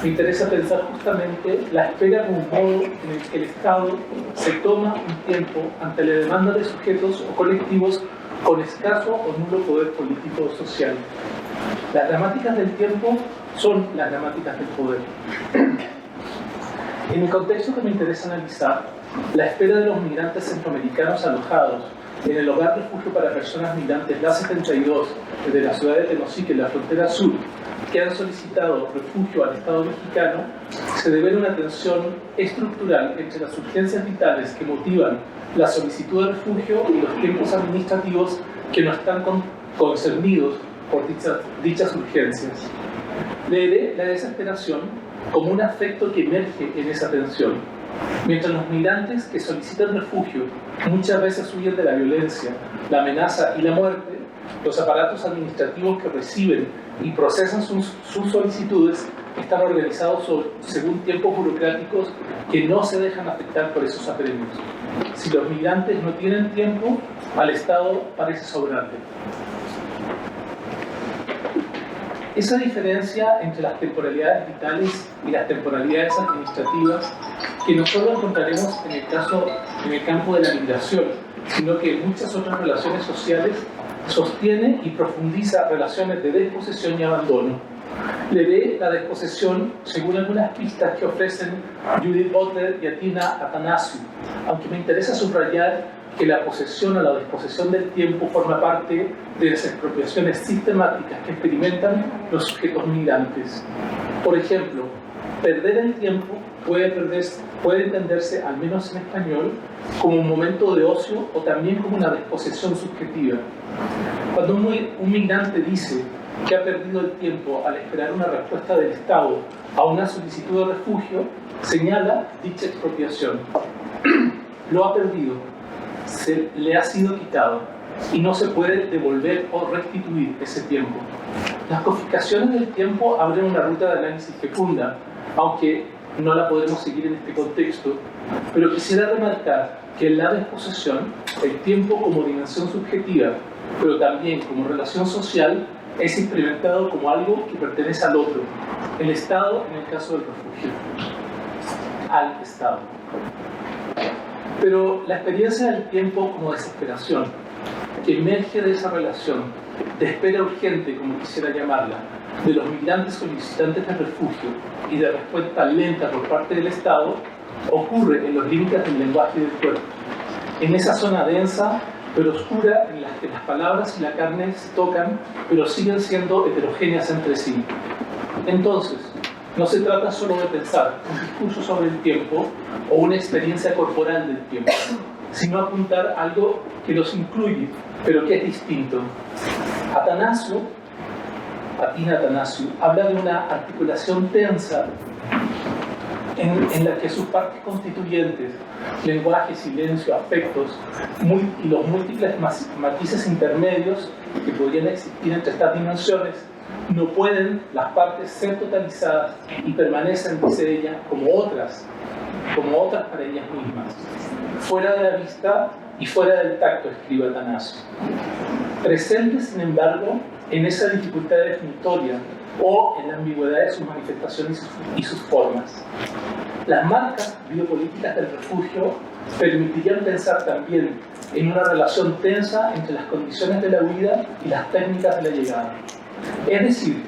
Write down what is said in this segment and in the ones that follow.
me interesa pensar justamente la espera como un modo en el que el Estado se toma un tiempo ante la demanda de sujetos o colectivos con escaso o nulo poder político o social. Las gramáticas del tiempo son las gramáticas del poder. En el contexto que me interesa analizar, la espera de los migrantes centroamericanos alojados en el Hogar Refugio para Personas Migrantes La 72 de la ciudad de Tenosique, en la frontera sur, que han solicitado refugio al Estado mexicano, se debe a una tensión estructural entre las urgencias vitales que motivan la solicitud de refugio y los tiempos administrativos que no están concernidos por dichas urgencias. Leeré la desesperación como un afecto que emerge en esa tensión. Mientras los migrantes que solicitan refugio muchas veces huyen de la violencia, la amenaza y la muerte, los aparatos administrativos que reciben y procesan sus solicitudes están organizados según tiempos burocráticos que no se dejan afectar por esos apremios. Si los migrantes no tienen tiempo, al Estado parece sobrante. Esa diferencia entre las temporalidades vitales y las temporalidades administrativas, que no solo encontraremos en el campo de la migración, sino que en muchas otras relaciones sociales, sostiene y profundiza relaciones de desposesión y abandono. Leeré la desposesión según algunas pistas que ofrecen Judith Butler y Atina Atanasiou, aunque me interesa subrayar que la posesión o la desposesión del tiempo forma parte de las expropiaciones sistemáticas que experimentan los sujetos migrantes. Por ejemplo, perder el tiempo puede entenderse, al menos en español, como un momento de ocio o también como una desposesión subjetiva. Cuando un migrante dice que ha perdido el tiempo al esperar una respuesta del Estado a una solicitud de refugio, señala dicha expropiación. Lo ha perdido, le ha sido quitado y no se puede devolver o restituir ese tiempo. Las codificaciones del tiempo abren una ruta de análisis fecunda, aunque no la podremos seguir en este contexto, pero quisiera remarcar que en la desposesión, el tiempo como dimensión subjetiva, pero también como relación social, es implementado como algo que pertenece al otro, el Estado en el caso del refugio, al Estado. Pero la experiencia del tiempo como desesperación, que emerge de esa relación, de espera urgente, como quisiera llamarla, de los migrantes solicitantes de refugio y de respuesta lenta por parte del Estado, ocurre en los límites del lenguaje y del cuerpo, en esa zona densa pero oscura en la que las palabras y la carne se tocan, pero siguen siendo heterogéneas entre sí. Entonces, no se trata solo de pensar un discurso sobre el tiempo o una experiencia corporal del tiempo, sino apuntar algo que los incluye, pero que es distinto. Atina Atanasiou habla de una articulación tensa en la que sus partes constituyentes, lenguaje, silencio, afectos y los múltiples matices intermedios que podrían existir entre estas dimensiones, no pueden las partes ser totalizadas y permanecen, dice ella, como otras para ellas mismas, fuera de la vista y fuera del tacto, escribe Atanasiou. Presentes, sin embargo, en esa dificultad definitoria o en la ambigüedad de sus manifestaciones y sus formas. Las marcas biopolíticas del refugio permitirían pensar también en una relación tensa entre las condiciones de la huida y las técnicas de la llegada. Es decir,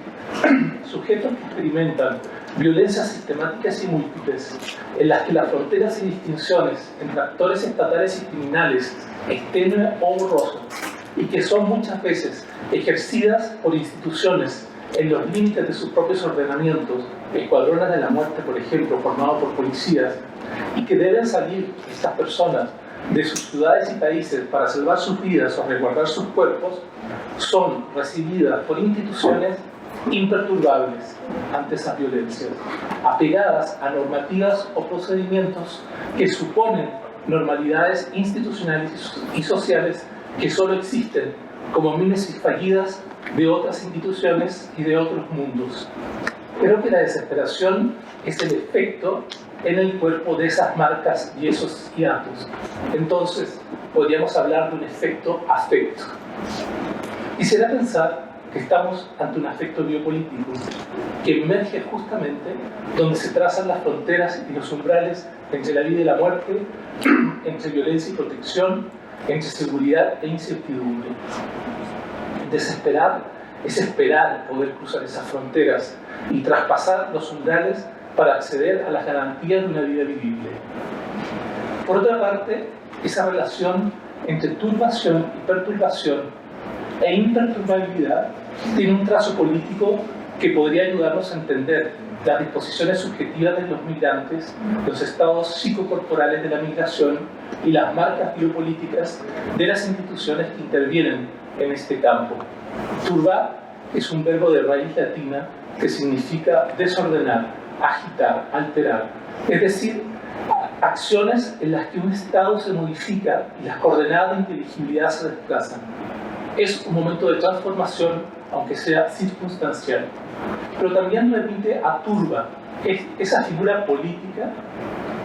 sujetos que experimentan violencias sistemáticas y múltiples, en las que las fronteras y distinciones entre actores estatales y criminales es tenue o borroso, y que son muchas veces ejercidas por instituciones en los límites de sus propios ordenamientos, escuadrones de la muerte, por ejemplo, formados por policías, y que deben salir estas personas de sus ciudades y países para salvar sus vidas o resguardar sus cuerpos, son recibidas por instituciones imperturbables ante esas violencias, apegadas a normativas o procedimientos que suponen normalidades institucionales y sociales que solo existen como mimesis fallidas de otras instituciones y de otros mundos. Creo que la desesperación es el efecto en el cuerpo de esas marcas y esos hiatos. Entonces, podríamos hablar de un efecto afecto. Quisiera pensar que estamos ante un afecto biopolítico que emerge justamente donde se trazan las fronteras y los umbrales entre la vida y la muerte, entre violencia y protección, entre seguridad e incertidumbre. Desesperar es esperar poder cruzar esas fronteras y traspasar los umbrales para acceder a las garantías de una vida vivible. Por otra parte, esa relación entre turbación y perturbación e imperturbabilidad tiene un trazo político que podría ayudarnos a entender las disposiciones subjetivas de los migrantes, los estados psicocorporales de la migración y las marcas biopolíticas de las instituciones que intervienen en este campo. Turbar es un verbo de raíz latina que significa desordenar, agitar, alterar, es decir, acciones en las que un estado se modifica y las coordenadas de inteligibilidad se desplazan. Es un momento de transformación, aunque sea circunstancial, pero también remite a turba, esa figura política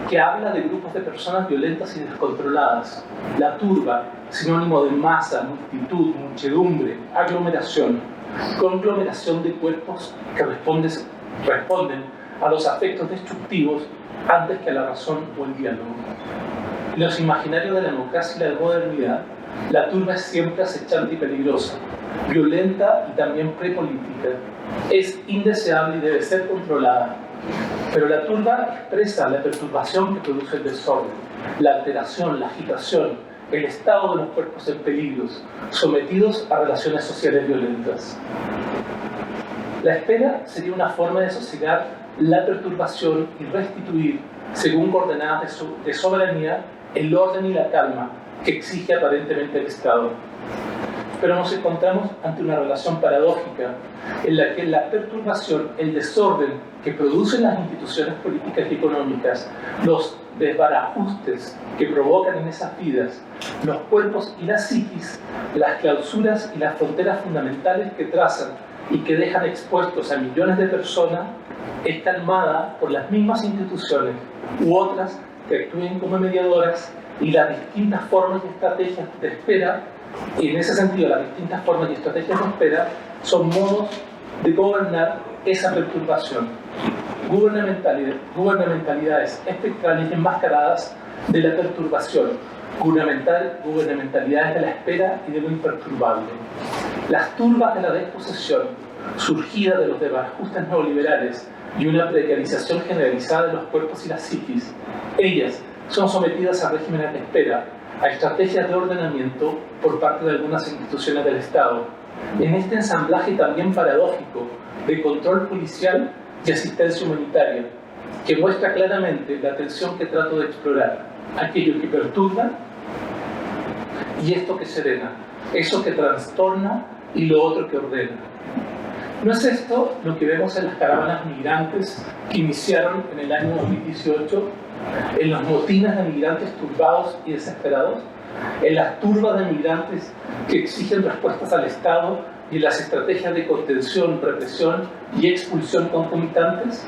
que habla de grupos de personas violentas y descontroladas. La turba, sinónimo de masa, multitud, muchedumbre, aglomeración, conglomeración de cuerpos que responden a los afectos destructivos antes que a la razón o el diálogo. En los imaginarios de la democracia y la modernidad, la turba es siempre acechante y peligrosa, violenta y también prepolítica. Es indeseable y debe ser controlada. Pero la turba expresa la perturbación que produce el desorden, la alteración, la agitación, el estado de los cuerpos en peligro, sometidos a relaciones sociales violentas. La espera sería una forma de sosegar la perturbación y restituir, según coordenadas de soberanía, el orden y la calma que exige aparentemente el Estado. Pero nos encontramos ante una relación paradójica en la que la perturbación, el desorden que producen las instituciones políticas y económicas, los desbarajustes que provocan en esas vidas, los cuerpos y las psiquis, las clausuras y las fronteras fundamentales que trazan y que dejan expuestos a millones de personas, es calmada por las mismas instituciones u otras que actúen como mediadoras y las distintas formas y estrategias de espera. Y en ese sentido, las distintas formas y estrategias de espera son modos de gobernar esa perturbación. Gubernamentalidades espectrales enmascaradas de la perturbación, gubernamentalidades de la espera y de lo imperturbable. Las turbas de la desposesión, surgidas de los desbarajustes neoliberales y una precarización generalizada de los cuerpos y las psiquis, ellas son sometidas a regímenes de espera, a estrategias de ordenamiento por parte de algunas instituciones del Estado, en este ensamblaje también paradójico de control policial y asistencia humanitaria, que muestra claramente la tensión que trato de explorar, aquello que perturba y esto que serena, eso que trastorna y lo otro que ordena. ¿No es esto lo que vemos en las caravanas migrantes que iniciaron en el año 2018, en los motines de migrantes turbados y desesperados, en las turbas de migrantes que exigen respuestas al Estado y en las estrategias de contención, represión y expulsión concomitantes?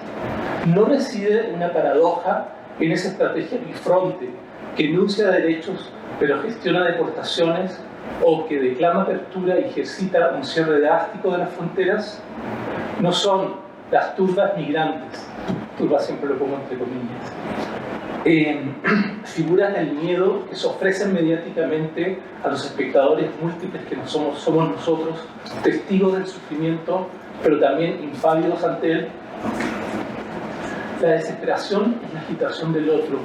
¿No reside una paradoja en esa estrategia bifronte que enuncia derechos pero gestiona deportaciones, o que declama apertura y ejercita un cierre drástico de las fronteras? No son las turbas migrantes, turbas siempre lo pongo entre comillas, figuras del miedo que se ofrecen mediáticamente a los espectadores múltiples que somos nosotros, testigos del sufrimiento, pero también impávidos ante él. La desesperación es la agitación del otro,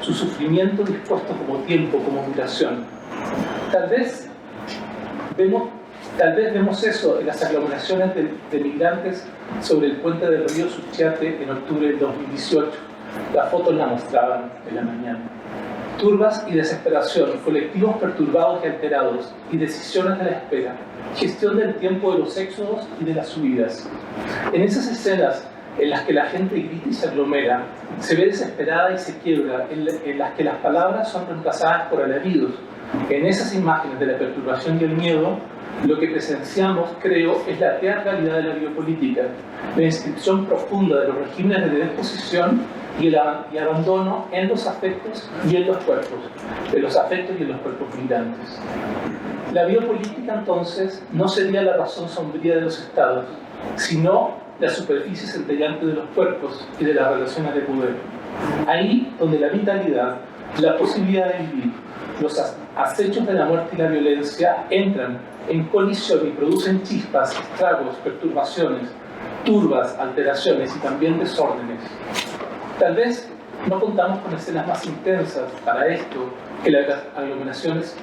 su sufrimiento dispuesto como tiempo, como duración. Tal vez vemos eso en las aglomeraciones de migrantes sobre el puente del río Suchiate en octubre del 2018. Las fotos la mostraban en la mañana. Turbas y desesperación, colectivos perturbados y alterados, y decisiones de la espera, gestión del tiempo de los éxodos y de las subidas. En esas escenas en las que la gente grita y se aglomera, se ve desesperada y se quiebra, en las que las palabras son reemplazadas por alaridos. En esas imágenes de la perturbación y el miedo, lo que presenciamos, creo, es la teatralidad de la biopolítica, la inscripción profunda de los regímenes de disposición y abandono en los afectos y en los cuerpos, de los afectos y en los cuerpos migrantes. La biopolítica, entonces, no sería la razón sombría de los estados, sino la superficie centellante de los cuerpos y de las relaciones de poder. Ahí donde la vitalidad, la posibilidad de vivir, los acechos de la muerte y la violencia entran en colisión y producen chispas, estragos, perturbaciones, turbas, alteraciones y también desórdenes. Tal vez no contamos con escenas más intensas para esto que las aglomeraciones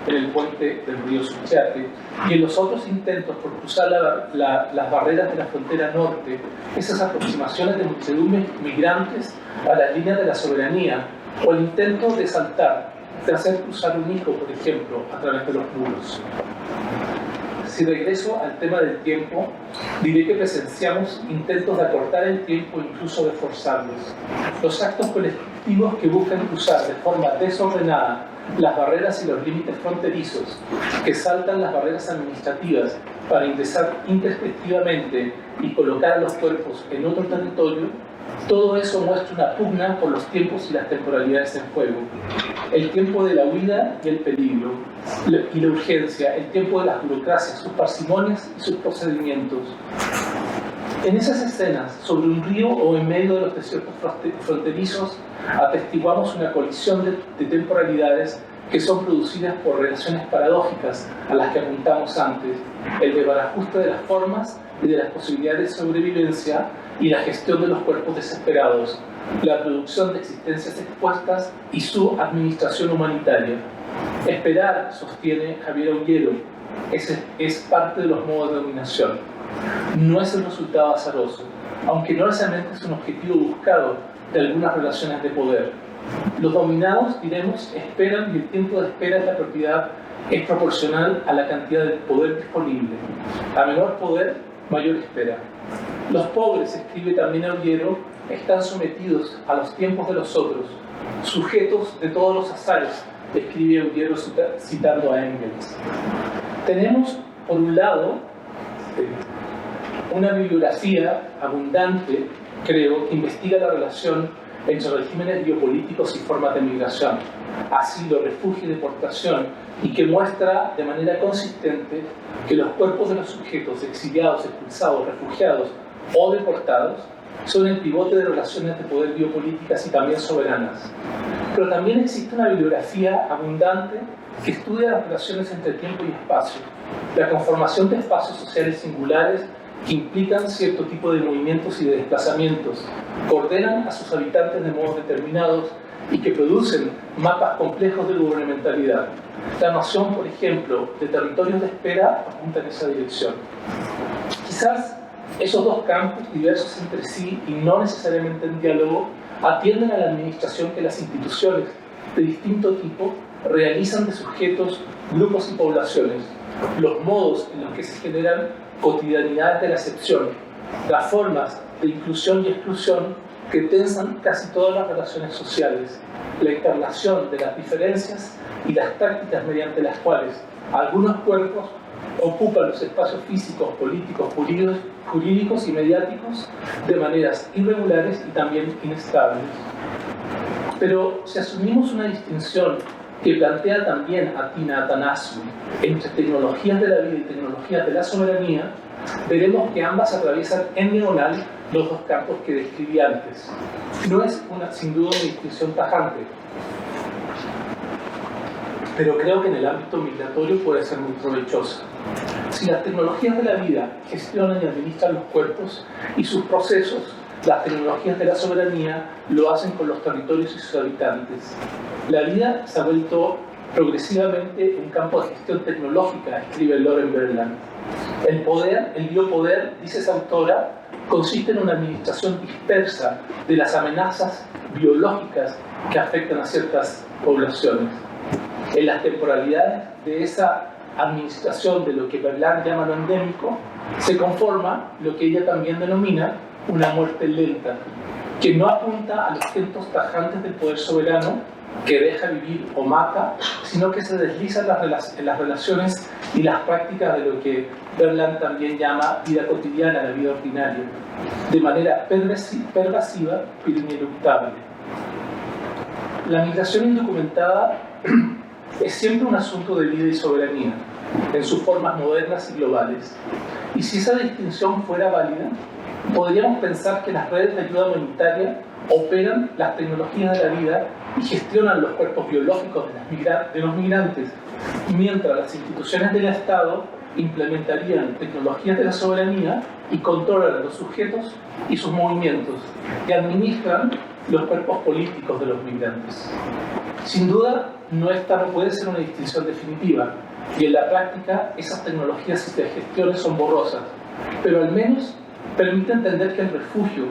en el puente del río Suchiate y en los otros intentos por cruzar las barreras de la frontera norte, esas aproximaciones de muchedumbres migrantes a las líneas de la soberanía, o el intento de saltar, de hacer cruzar un hijo, por ejemplo, a través de los muros. Si regreso al tema del tiempo, diré que presenciamos intentos de acortar el tiempo e incluso de forzarlos. Los actos colectivos que buscan cruzar de forma desordenada las barreras y los límites fronterizos, que saltan las barreras administrativas para ingresar intempestivamente y colocar a los cuerpos en otro territorio, todo eso muestra una pugna por los tiempos y las temporalidades en juego. El tiempo de la huida y el peligro, y la urgencia, el tiempo de las burocracias, sus parsimonias y sus procedimientos. En esas escenas, sobre un río o en medio de los desiertos fronterizos, atestiguamos una colisión de temporalidades que son producidas por relaciones paradójicas a las que apuntamos antes, el desbarajuste de las formas y de las posibilidades de sobrevivencia y la gestión de los cuerpos desesperados, la producción de existencias expuestas y su administración humanitaria. Esperar, sostiene Javier Aullero, es parte de los modos de dominación. No es el resultado azaroso, aunque no necesariamente es un objetivo buscado de algunas relaciones de poder. Los dominados, diremos, esperan y el tiempo de espera de la propiedad es proporcional a la cantidad de poder disponible. A menor poder, mayor espera. Los pobres, escribe también Aullero, están sometidos a los tiempos de los otros, sujetos de todos los azares, escribe Aullero citando a Engels. Tenemos, por un lado, una bibliografía abundante, creo, que investiga la relación entre regímenes biopolíticos y formas de migración, asilo, refugio y deportación, y que muestra de manera consistente que los cuerpos de los sujetos exiliados, expulsados, refugiados o deportados son el pivote de relaciones de poder biopolíticas y también soberanas. Pero también existe una bibliografía abundante que estudia las relaciones entre tiempo y espacio, la conformación de espacios sociales singulares que implican cierto tipo de movimientos y de desplazamientos, que ordenan a sus habitantes de modos determinados y que producen mapas complejos de gubernamentalidad. La noción, por ejemplo, de territorios de espera apunta en esa dirección. Quizás esos dos campos, diversos entre sí y no necesariamente en diálogo, atienden a la administración que las instituciones de distinto tipo realizan de sujetos, grupos y poblaciones, los modos en los que se generan cotidianidades de la excepción, las formas de inclusión y exclusión que tensan casi todas las relaciones sociales, la encarnación de las diferencias y las tácticas mediante las cuales algunos cuerpos ocupan los espacios físicos, políticos, jurídicos y mediáticos de maneras irregulares y también inestables. Pero si asumimos una distinción que plantea también Atina Atanasiou entre tecnologías de la vida y tecnologías de la soberanía, veremos que ambas atraviesan en diagonal los dos campos que describí antes. No es sin duda una distinción tajante, pero creo que en el ámbito migratorio puede ser muy provechosa. Si las tecnologías de la vida gestionan y administran los cuerpos y sus procesos, las tecnologías de la soberanía lo hacen con los territorios y sus habitantes. La vida se ha vuelto progresivamente un campo de gestión tecnológica, escribe Lauren Berland. El poder, el biopoder, dice esa autora, consiste en una administración dispersa de las amenazas biológicas que afectan a ciertas poblaciones. En las temporalidades de esa administración de lo que Berland llama lo endémico, se conforma lo que ella también denomina una muerte lenta, que no apunta a los gestos tajantes del poder soberano, que deja vivir o mata, sino que se desliza en las relaciones y las prácticas de lo que Berland también llama vida cotidiana, la vida ordinaria, de manera pervasiva pero ineluctable. La migración indocumentada es siempre un asunto de vida y soberanía, en sus formas modernas y globales. Y si esa distinción fuera válida, podríamos pensar que las redes de ayuda humanitaria operan las tecnologías de la vida y gestionan los cuerpos biológicos de los migrantes, mientras las instituciones del Estado implementarían tecnologías de la soberanía y controlan a los sujetos y sus movimientos, y administran los cuerpos políticos de los migrantes. Sin duda, esta no puede ser una distinción definitiva, y en la práctica esas tecnologías y gestiones son borrosas, pero al menos permite entender que el refugio,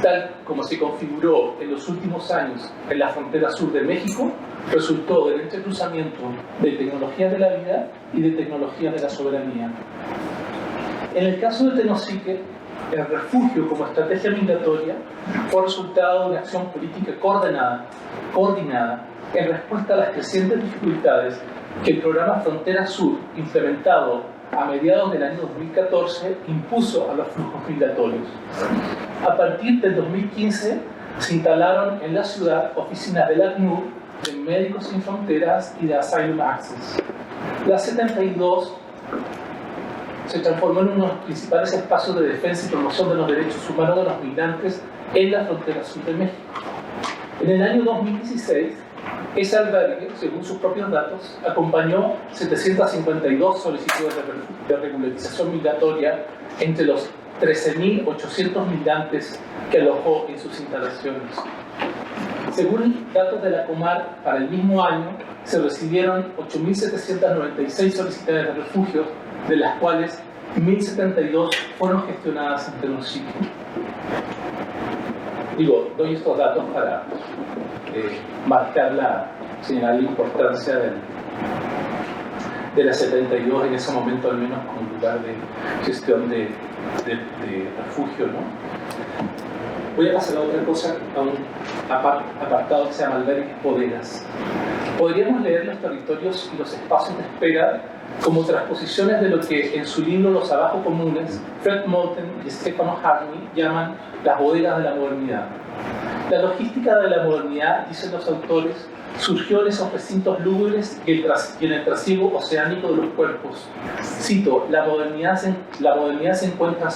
tal como se configuró en los últimos años en la frontera sur de México, resultó del entrecruzamiento de tecnologías de la vida y de tecnologías de la soberanía. En el caso de Tenosique, el refugio como estrategia migratoria fue resultado de una acción política coordinada en respuesta a las crecientes dificultades que el programa Frontera Sur, implementado a mediados del año 2014, impuso a los flujos migratorios. A partir del 2015 se instalaron en la ciudad oficinas del ACNUR, de Médicos Sin Fronteras y de Asylum Access. La 72 se transformó en uno de los principales espacios de defensa y promoción de los derechos humanos de los migrantes en la frontera sur de México. En el año 2016, ese albergue, según sus propios datos, acompañó 752 solicitudes de regularización migratoria entre los 13.800 migrantes que alojó en sus instalaciones. Según datos de la Comar, para el mismo año se recibieron 8.796 solicitudes de refugio, de las cuales 1.072 fueron gestionadas en Tenosique. Doy estos datos para señalar la importancia de la 72 en ese momento, al menos como lugar de gestión de refugio, ¿no? Voy a pasar a otra cosa, a un apartado que se llama albergues bodegas. Podríamos leer los territorios y los espacios de espera como transposiciones de lo que en su libro Los Abajo Comunes, Fred Moulton y Stefano Harney llaman las bodegas de la modernidad. La logística de la modernidad, dicen los autores, surgió en esos recintos lúgubres y en el trasiego oceánico de los cuerpos. Cito, la modernidad se encuentra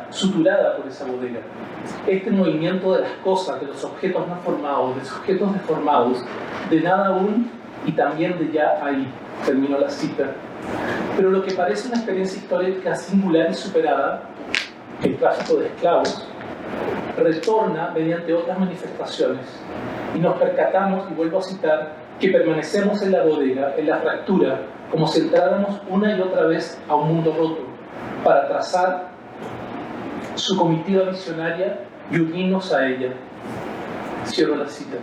suturada por esa bodega. Este movimiento de las cosas, de los objetos no formados, de sujetos deformados, de nada aún y también de ya ahí. Termino la cita. Pero lo que parece una experiencia histórica singular y superada, el tráfico de esclavos, retorna mediante otras manifestaciones, y nos percatamos, y vuelvo a citar, que permanecemos en la bodega, en la fractura, como si entráramos una y otra vez a un mundo roto, para trazar su comitiva visionaria y unirnos a ella. Cierro la cita.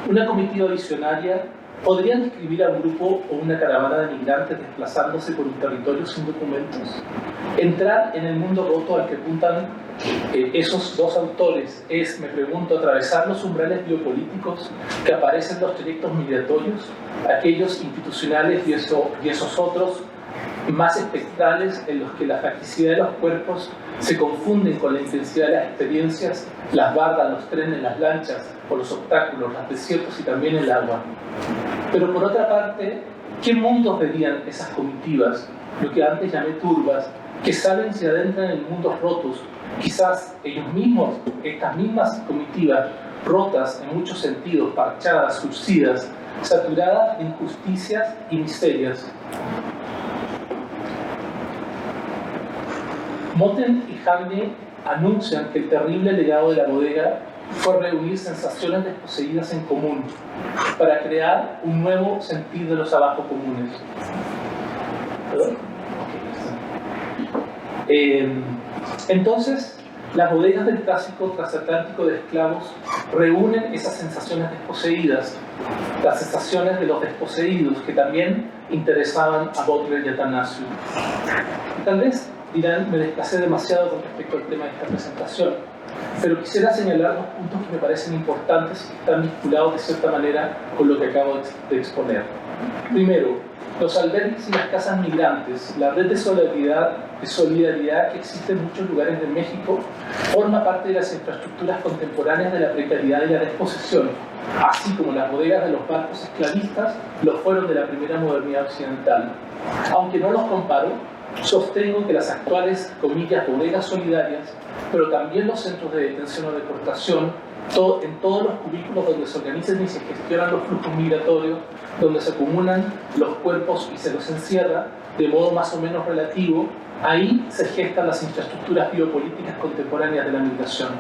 Una comitiva visionaria podría describir a un grupo o una caravana de migrantes desplazándose por un territorio sin documentos. Entrar en el mundo roto al que apuntan esos dos autores es, me pregunto, atravesar los umbrales biopolíticos que aparecen en los trayectos migratorios, aquellos institucionales y esos otros más espectrales en los que la facticidad de los cuerpos se confunden con la intensidad de las experiencias, las bardas, los trenes, las lanchas o los obstáculos, los desiertos y también el agua. Pero por otra parte, ¿qué mundos verían esas comitivas, lo que antes llamé turbas, que salen y se adentran en mundos rotos? Quizás ellos mismos, estas mismas comitivas, rotas en muchos sentidos, parchadas, surcidas, saturadas de injusticias y miserias. Moten y Harney anuncian que el terrible legado de la bodega fue reunir sensaciones desposeídas en común para crear un nuevo sentido de los abajo comunes. Entonces, las bodegas del tráfico transatlántico de esclavos reúnen esas sensaciones desposeídas, las sensaciones de los desposeídos que también interesaban a Butler y Atanasio. Tal vez dirán, me desplacé demasiado con respecto al tema de esta presentación, pero quisiera señalar dos puntos que me parecen importantes y que están vinculados de cierta manera con lo que acabo de exponer. Primero, los albergues y las casas migrantes, la red de solidaridad que existe en muchos lugares de México, forma parte de las infraestructuras contemporáneas de la precariedad y la desposesión, así como las bodegas de los barcos esclavistas lo fueron de la primera modernidad occidental. Aunque no los comparo, sostengo que las actuales, comillas, bodegas solidarias, pero también los centros de detención o deportación, en todos los cubículos donde se organizan y se gestionan los flujos migratorios, donde se acumulan los cuerpos y se los encierra de modo más o menos relativo, ahí se gestan las infraestructuras biopolíticas contemporáneas de la migración.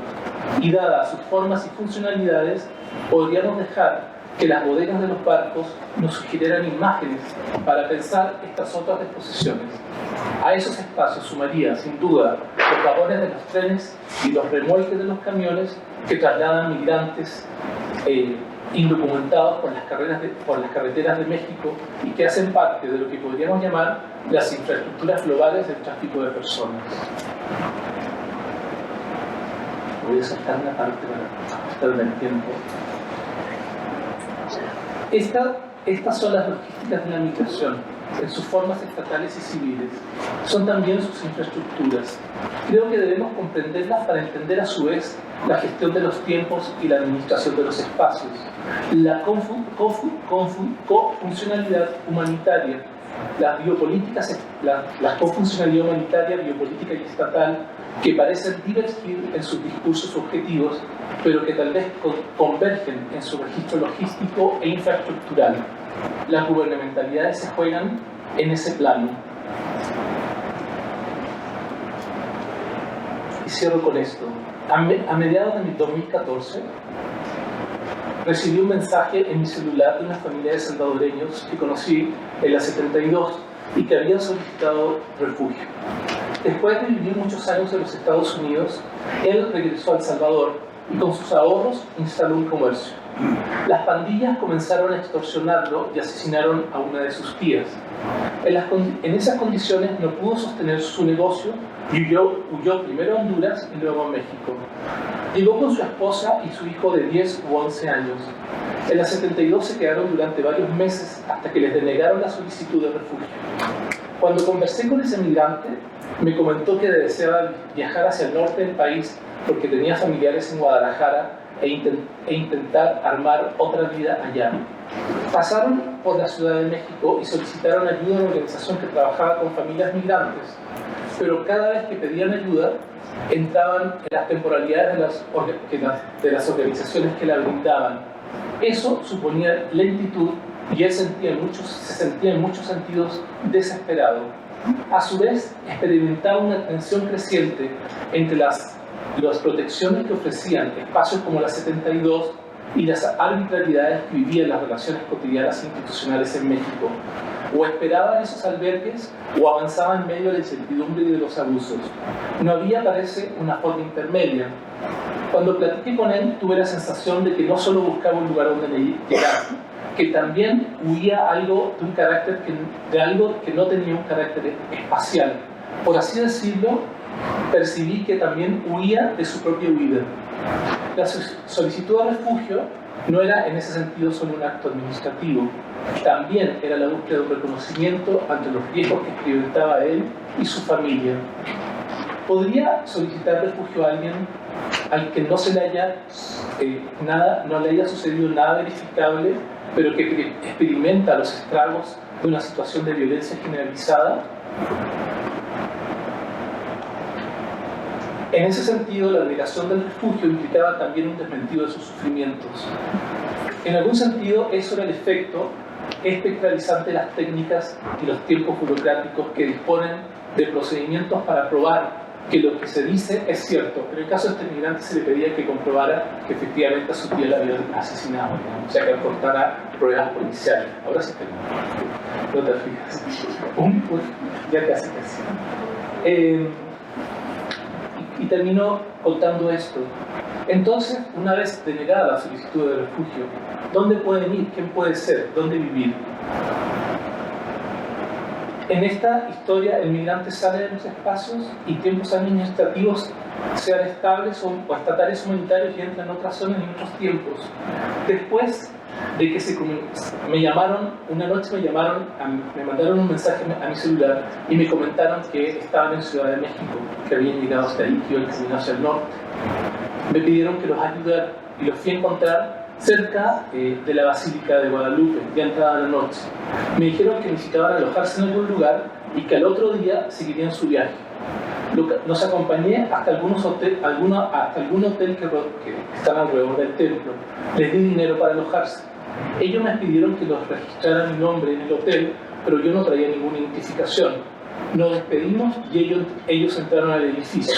Y dadas sus formas y funcionalidades, podríamos dejar que las bodegas de los barcos nos sugirieran imágenes para pensar estas otras disposiciones. A esos espacios sumaría, sin duda, los vagones de los trenes y los remolques de los camiones que trasladan migrantes indocumentados por las carreteras de México y que hacen parte de lo que podríamos llamar las infraestructuras globales del tráfico de personas. Voy a saltar una parte para ajustarme el tiempo. Estas son las logísticas de la migración, en sus formas estatales y civiles. Son también sus infraestructuras. Creo que debemos comprenderlas para entender a su vez la gestión de los tiempos y la administración de los espacios. La cofuncionalidad humanitaria, las biopolíticas, la cofuncionalidad humanitaria, biopolítica y estatal, que parecen divergir en sus discursos objetivos, pero que tal vez convergen en su registro logístico e infraestructural. Las gubernamentalidades se juegan en ese plano. Y cierro con esto. A mediados de 2014, recibí un mensaje en mi celular de una familia de salvadoreños que conocí en la 72 y que habían solicitado refugio. Después de vivir muchos años en los Estados Unidos, él regresó a El Salvador y con sus ahorros instaló un comercio. Las pandillas comenzaron a extorsionarlo y asesinaron a una de sus tías. En esas condiciones no pudo sostener su negocio y huyó primero a Honduras y luego a México. Llegó con su esposa y su hijo de 10 u 11 años. En la 72 se quedaron durante varios meses hasta que les denegaron la solicitud de refugio. Cuando conversé con ese migrante, me comentó que deseaba viajar hacia el norte del país porque tenía familiares en Guadalajara e intentar armar otra vida allá. Pasaron por la Ciudad de México y solicitaron ayuda a una organización que trabajaba con familias migrantes, pero cada vez que pedían ayuda entraban en las temporalidades de las organizaciones que la brindaban. Eso suponía lentitud y él se sentía en muchos sentidos desesperado. A su vez, experimentaba una tensión creciente entre las protecciones que ofrecían espacios como la 72 y las arbitrariedades que vivían las relaciones cotidianas e institucionales en México. O esperaba en esos albergues o avanzaba en medio de la incertidumbre y de los abusos. No había, parece, una forma intermedia. Cuando platiqué con él, tuve la sensación de que no solo buscaba un lugar donde llegar, que también huía algo de algo que no tenía un carácter espacial. Por así decirlo, percibí que también huía de su propia huida. La solicitud de refugio no era en ese sentido solo un acto administrativo, también era la búsqueda de un reconocimiento ante los riesgos que experimentaba él y su familia. ¿Podría solicitar refugio a alguien al que no le haya sucedido nada verificable, pero que experimenta los estragos de una situación de violencia generalizada? En ese sentido, la negación del refugio implicaba también un desmentido de sus sufrimientos. En algún sentido, eso era el efecto espectralizante de las técnicas y los tiempos burocráticos que disponen de procedimientos para probar que lo que se dice es cierto. Pero en el caso de este migrante se le pedía que comprobara que efectivamente a su tía la habían asesinado, ¿no? O sea, que aportara pruebas policiales. Ahora sí tengo. No te fijas. Ya casi. Y termino contando esto. Entonces, una vez denegada la solicitud de refugio, ¿dónde pueden ir? ¿Quién puede ser? ¿Dónde vivir? En esta historia, el migrante sale de los espacios y tiempos administrativos, sean estables o estatales humanitarios, y entra en otras zonas y en otros tiempos. Después de que me llamaron, una noche me mandaron un mensaje a mi celular y me comentaron que estaban en Ciudad de México, que habían llegado hasta ahí, que iban camino hacia el norte. Me pidieron que los ayudara y los fui a encontrar cerca de la Basílica de Guadalupe, ya entrada la noche. Me dijeron que necesitaban alojarse en algún lugar y que al otro día seguirían su viaje. Los acompañé hasta algún hotel que están alrededor del templo. Les di dinero para alojarse. Ellos me pidieron que los registrara mi nombre en el hotel, pero yo no traía ninguna identificación. Nos despedimos y ellos entraron al edificio.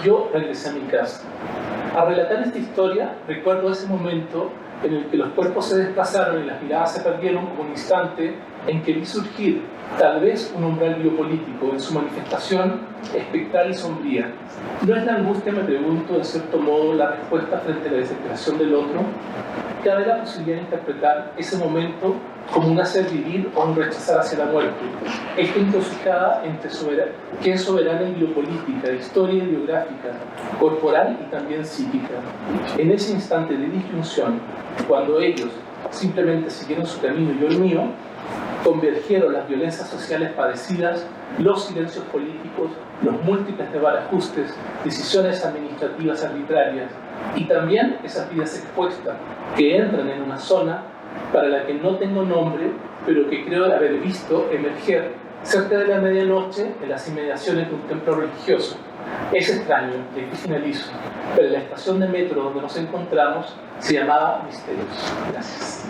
Yo regresé a mi casa. Al relatar esta historia, recuerdo ese momento en el que los cuerpos se desplazaron y las miradas se perdieron, como un instante en que vi surgir tal vez un umbral biopolítico en su manifestación espectral y sombría. ¿No es la angustia, me pregunto, en cierto modo, la respuesta frente a la desesperación del otro? Cabe la posibilidad de interpretar ese momento como un hacer vivir o un rechazar hacia la muerte. Esta encrucijada entre que es soberana y biopolítica, historia y biográfica, corporal y también psíquica. En ese instante de disyunción, cuando ellos simplemente siguieron su camino y yo el mío, convergieron las violencias sociales padecidas, los silencios políticos, los múltiples desbarajustes, decisiones administrativas arbitrarias y también esas vidas expuestas que entran en una zona para la que no tengo nombre, pero que creo haber visto emerger cerca de la medianoche en las inmediaciones de un templo religioso. Es extraño, y aquí finalizo, pero la estación de metro donde nos encontramos se llamaba Misterios. Gracias.